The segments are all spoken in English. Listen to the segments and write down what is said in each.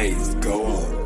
maze, go on.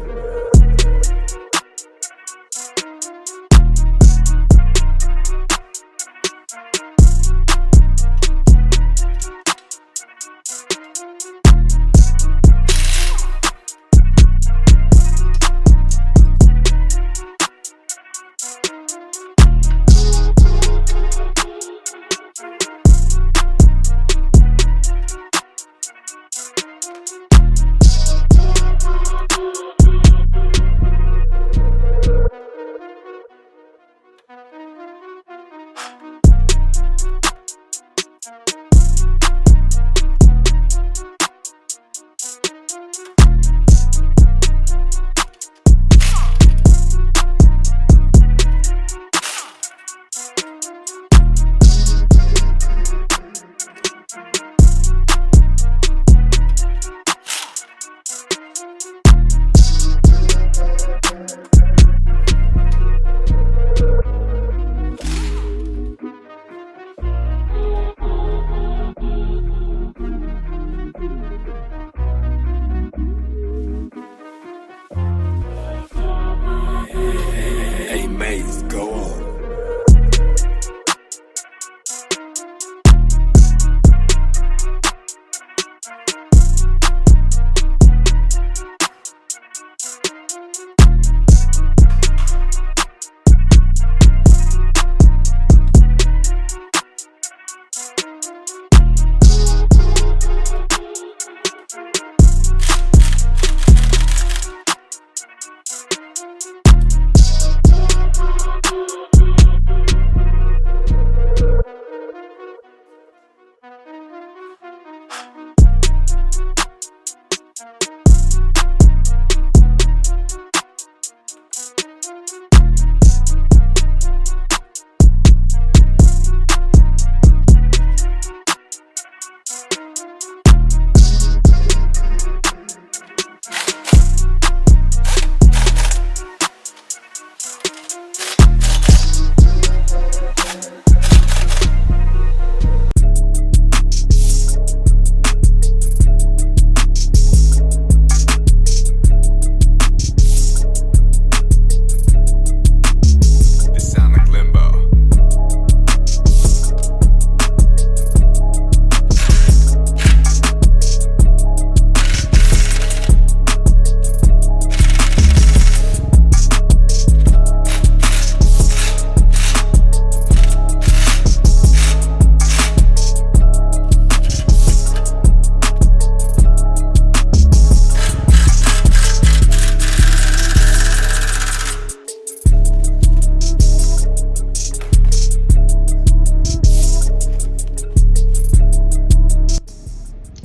Maze, go on.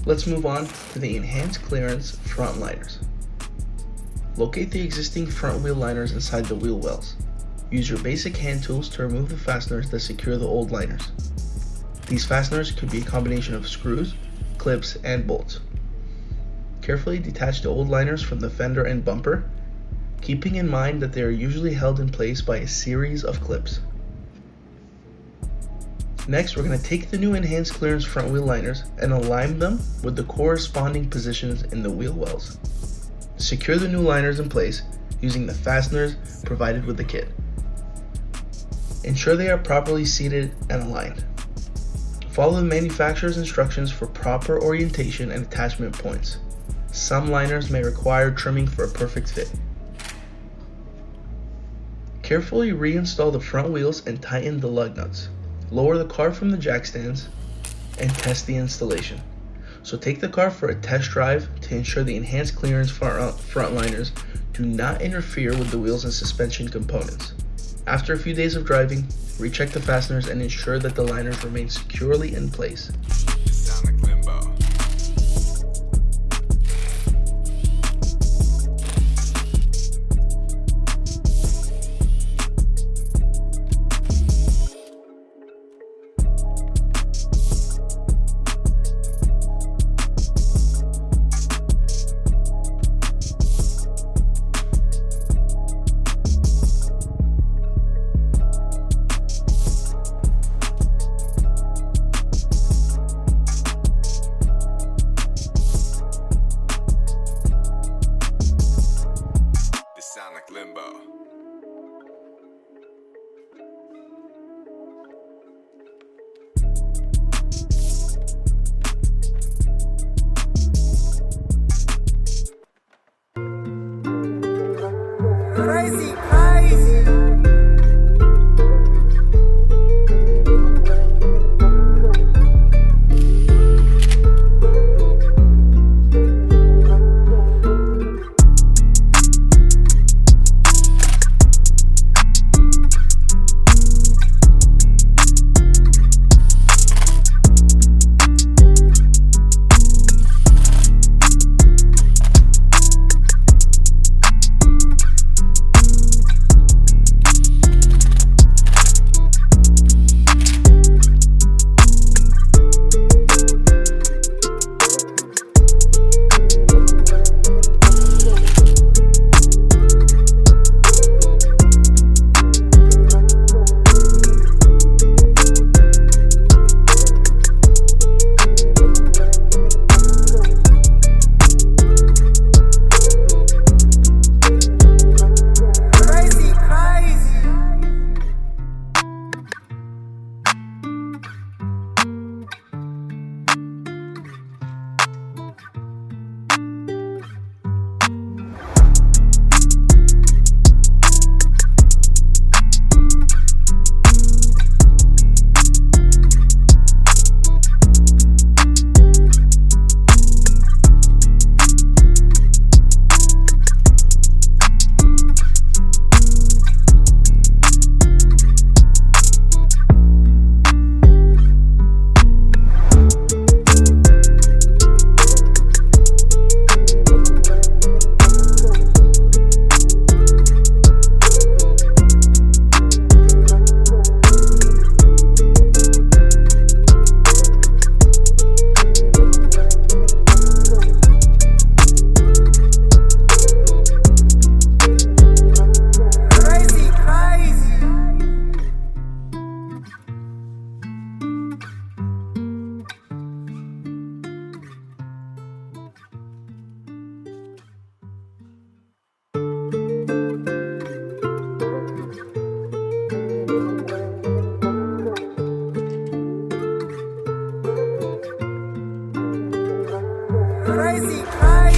Let's move on to the enhanced clearance front liners. Locate the existing front wheel liners inside the wheel wells. Use your basic hand tools to remove the fasteners that secure the old liners. These fasteners could be a combination of screws, clips, and bolts. Carefully detach the old liners from the fender and bumper, keeping in mind that they are usually held in place by a series of clips. Next, we're going to take the new enhanced clearance front wheel liners and align them with the corresponding positions in the wheel wells. Secure the new liners in place using the fasteners provided with the kit. Ensure they are properly seated and aligned. Follow the manufacturer's instructions for proper orientation and attachment points. Some liners may require trimming for a perfect fit. Carefully reinstall the front wheels and tighten the lug nuts. Lower the car from the jack stands and test the installation. So take the car for a test drive to ensure the enhanced clearance front liners do not interfere with the wheels and suspension components. After a few days of driving, recheck the fasteners and ensure that the liners remain securely in place. Crazy, crazy. Crazy, crazy.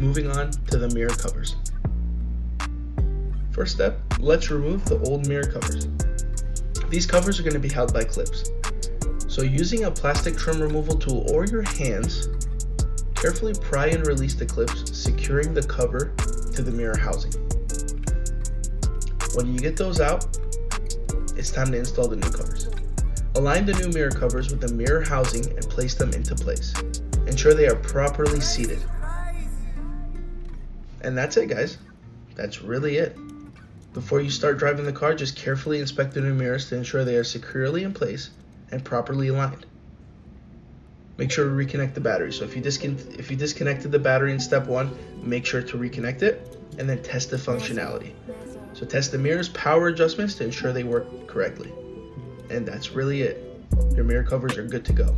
Moving on to the mirror covers. First step, let's remove the old mirror covers. These covers are going to be held by clips. So using a plastic trim removal tool or your hands, carefully pry and release the clips, securing the cover to the mirror housing. When you get those out, it's time to install the new covers. Align the new mirror covers with the mirror housing and place them into place. Ensure they are properly seated. And that's it, guys. That's really it. Before you start driving the car, just carefully inspect the new mirrors to ensure they are securely in place and properly aligned. Make sure to reconnect the battery. So if you disconnected the battery in step 1, make sure to reconnect it and then test the functionality. So test the mirrors' power adjustments to ensure they work correctly. And that's really it. Your mirror covers are good to go.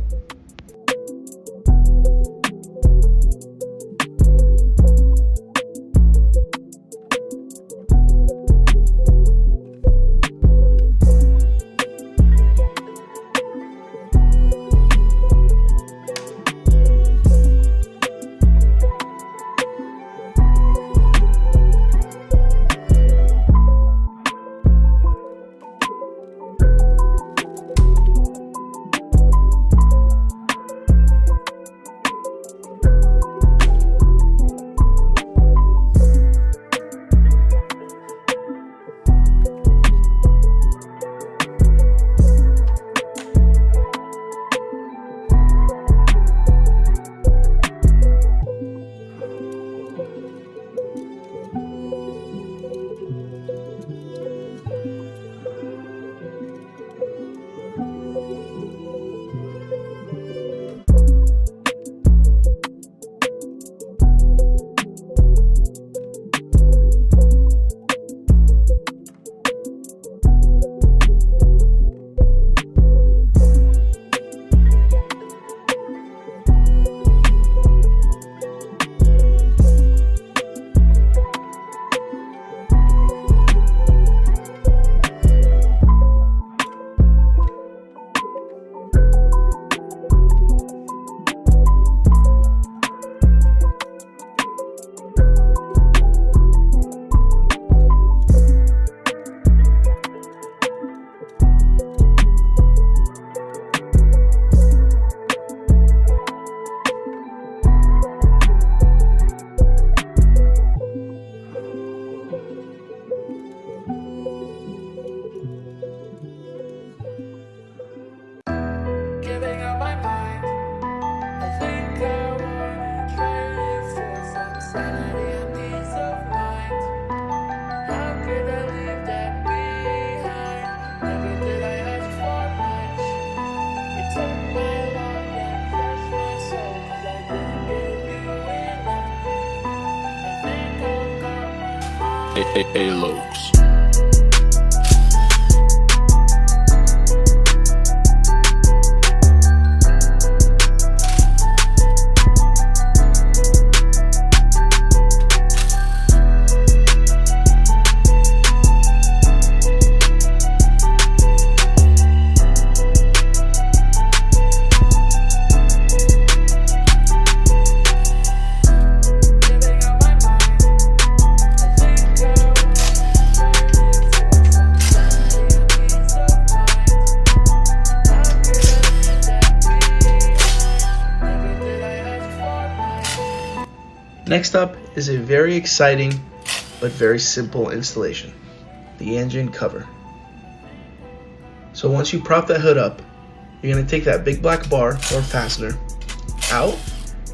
Halos. Next up is a very exciting but very simple installation, the engine cover. So once you prop that hood up, you're going to take that big black bar or fastener out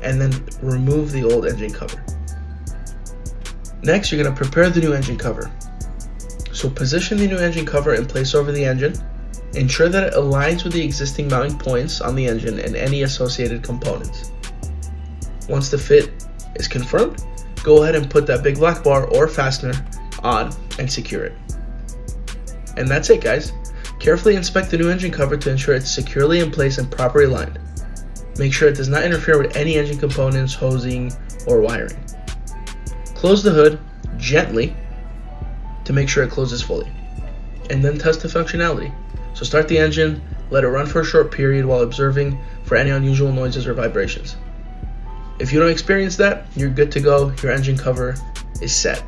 and then remove the old engine cover. Next, you're going to prepare the new engine cover. So position the new engine cover in place over the engine. Ensure that it aligns with the existing mounting points on the engine and any associated components. Once the fit is confirmed, go ahead and put that big black bar or fastener on and secure it. And that's it, guys. Carefully inspect the new engine cover to ensure it's securely in place and properly aligned. Make sure it does not interfere with any engine components, hosing, or wiring. Close the hood gently to make sure it closes fully, and then test the functionality. So start the engine, let it run for a short period while observing for any unusual noises or vibrations. If you don't experience that, you're good to go. Your engine cover is set.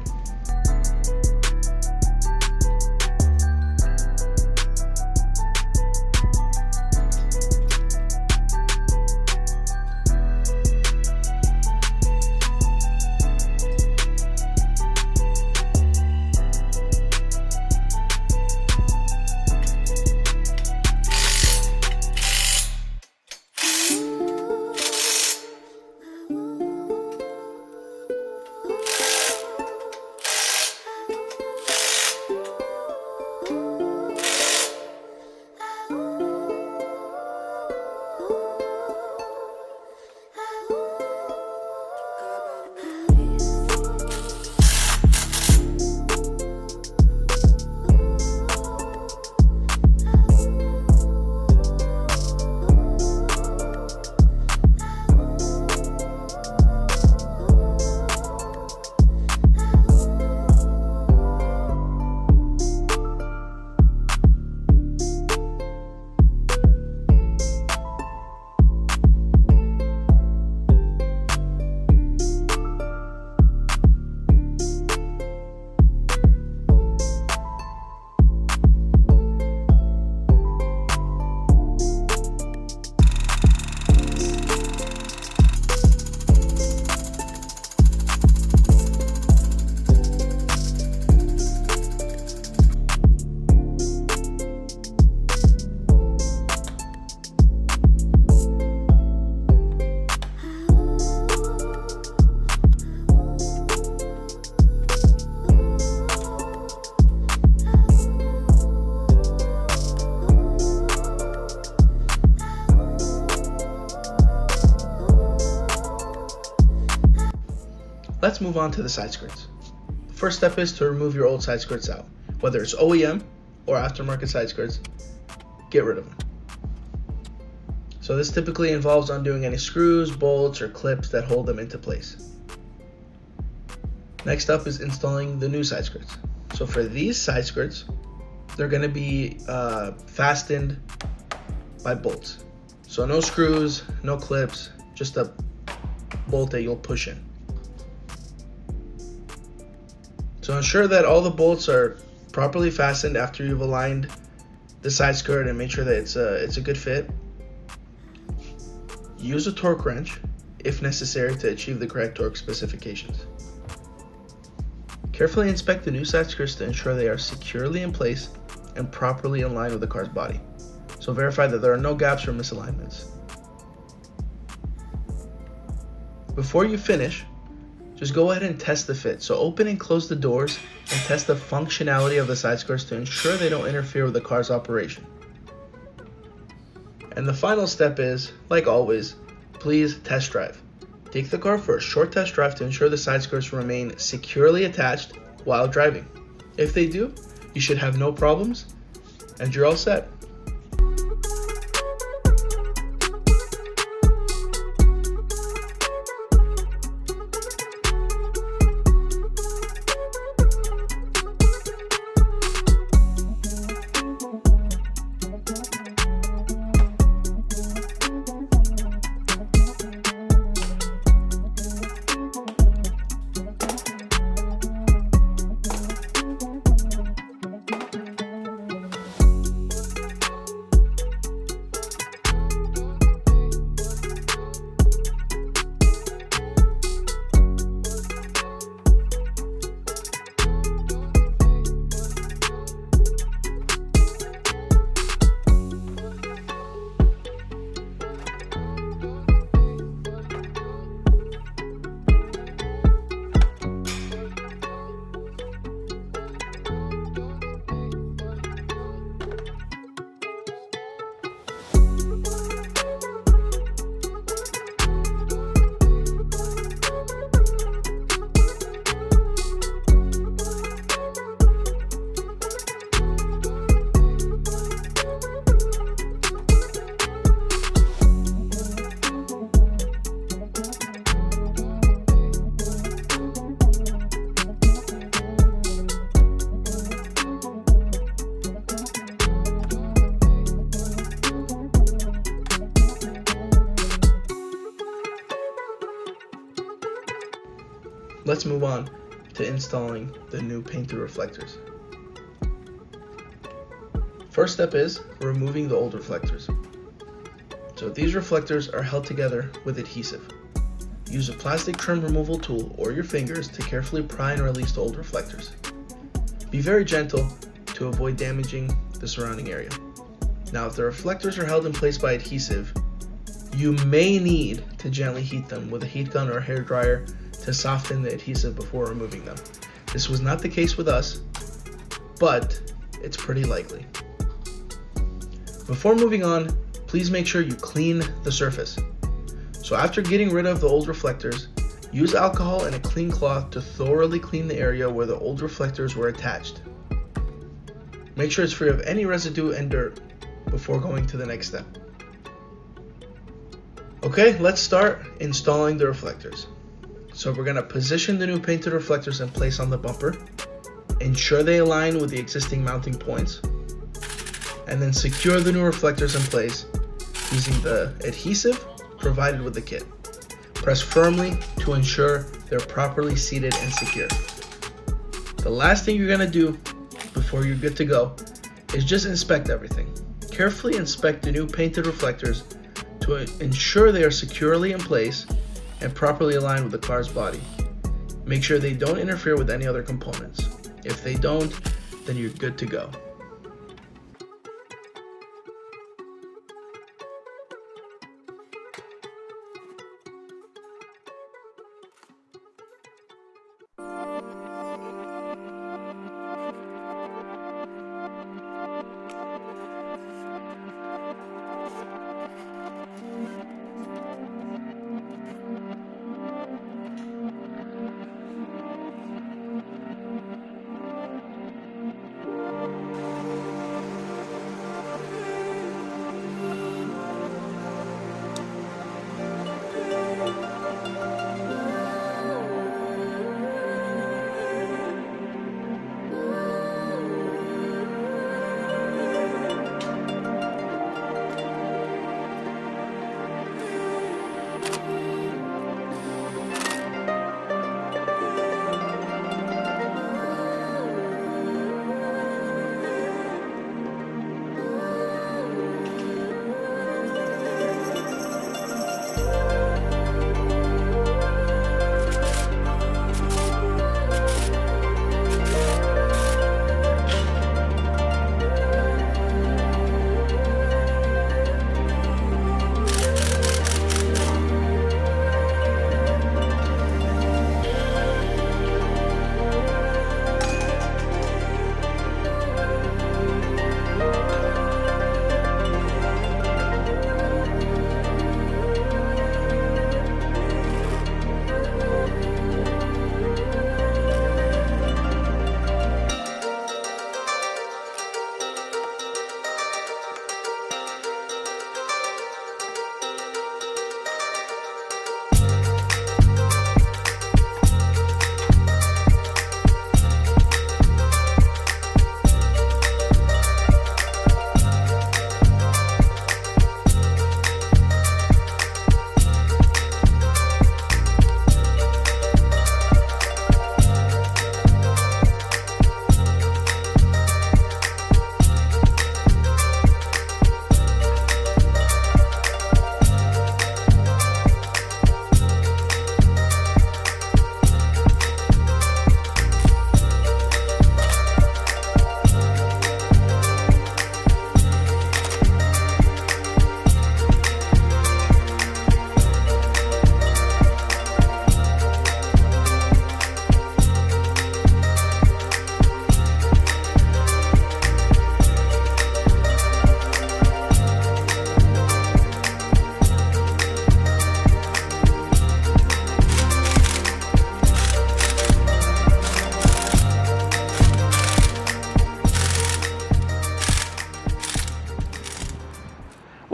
Let's move on to the side skirts. The first step is to remove your old side skirts out. Whether it's OEM or aftermarket side skirts, get rid of them. So this typically involves undoing any screws, bolts, or clips that hold them into place. Next up is installing the new side skirts. So for these side skirts, they're going to be fastened by bolts. So no screws, no clips, just a bolt that you'll push in. So ensure that all the bolts are properly fastened after you've aligned the side skirt and make sure that it's a good fit. Use a torque wrench if necessary to achieve the correct torque specifications. Carefully inspect the new side skirts to ensure they are securely in place and properly in line with the car's body. So verify that there are no gaps or misalignments. Before you finish, just go ahead and test the fit. So open and close the doors and test the functionality of the side skirts to ensure they don't interfere with the car's operation. And the final step is, like always, please test drive. Take the car for a short test drive to ensure the side skirts remain securely attached while driving. If they do, you should have no problems and you're all set. Let's move on to installing the new painted reflectors. First step is removing the old reflectors. So these reflectors are held together with adhesive. Use a plastic trim removal tool or your fingers to carefully pry and release the old reflectors. Be very gentle to avoid damaging the surrounding area. Now, if the reflectors are held in place by adhesive, you may need to gently heat them with a heat gun or hair dryer to soften the adhesive before removing them. This was not the case with us, but it's pretty likely. Before moving on, please make sure you clean the surface. So after getting rid of the old reflectors, use alcohol and a clean cloth to thoroughly clean the area where the old reflectors were attached. Make sure it's free of any residue and dirt before going to the next step. Okay, let's start installing the reflectors. So we're going to position the new painted reflectors in place on the bumper, ensure they align with the existing mounting points, and then secure the new reflectors in place using the adhesive provided with the kit. Press firmly to ensure they're properly seated and secure. The last thing you're going to do before you're good to go is just inspect everything. Carefully inspect the new painted reflectors to ensure they are securely in place and properly aligned with the car's body. Make sure they don't interfere with any other components. If they don't, then you're good to go.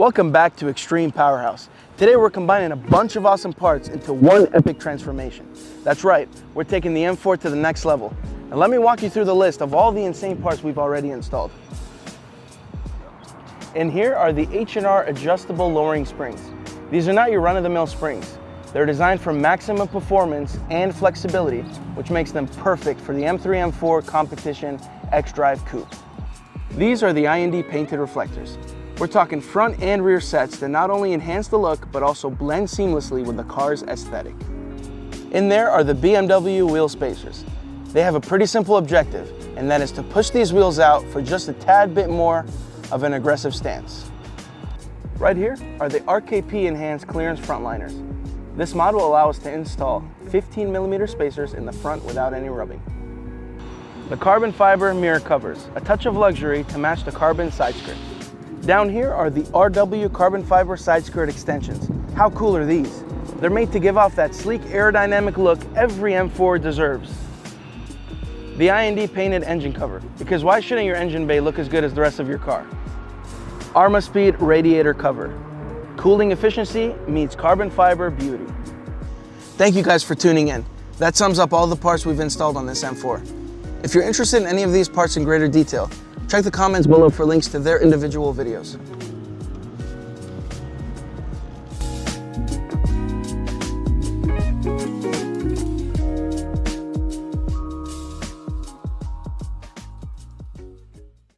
Welcome back to Extreme Powerhouse. Today we're combining a bunch of awesome parts into one epic transformation. That's right, we're taking the M4 to the next level. And let me walk you through the list of all the insane parts we've already installed. And here are the H&R adjustable lowering springs. These are not your run-of-the-mill springs. They're designed for maximum performance and flexibility, which makes them perfect for the M3 M4 competition X-Drive Coupe. These are the IND painted reflectors. We're talking front and rear sets that not only enhance the look, but also blend seamlessly with the car's aesthetic. In there are the BMW wheel spacers. They have a pretty simple objective, and that is to push these wheels out for just a tad bit more of an aggressive stance. Right here are the RKP enhanced clearance frontliners. This mod will allow us to install 15mm spacers in the front without any rubbing. The carbon fiber mirror covers, a touch of luxury to match the carbon side skirt. Down here are the RW carbon fiber side skirt extensions. How cool are these? They're made to give off that sleek aerodynamic look every M4 deserves. The IND painted engine cover, because why shouldn't your engine bay look as good as the rest of your car? Arma-Speed radiator cover. Cooling efficiency meets carbon fiber beauty. Thank you guys for tuning in. That sums up all the parts we've installed on this M4. If you're interested in any of these parts in greater detail, check the comments below for links to their individual videos.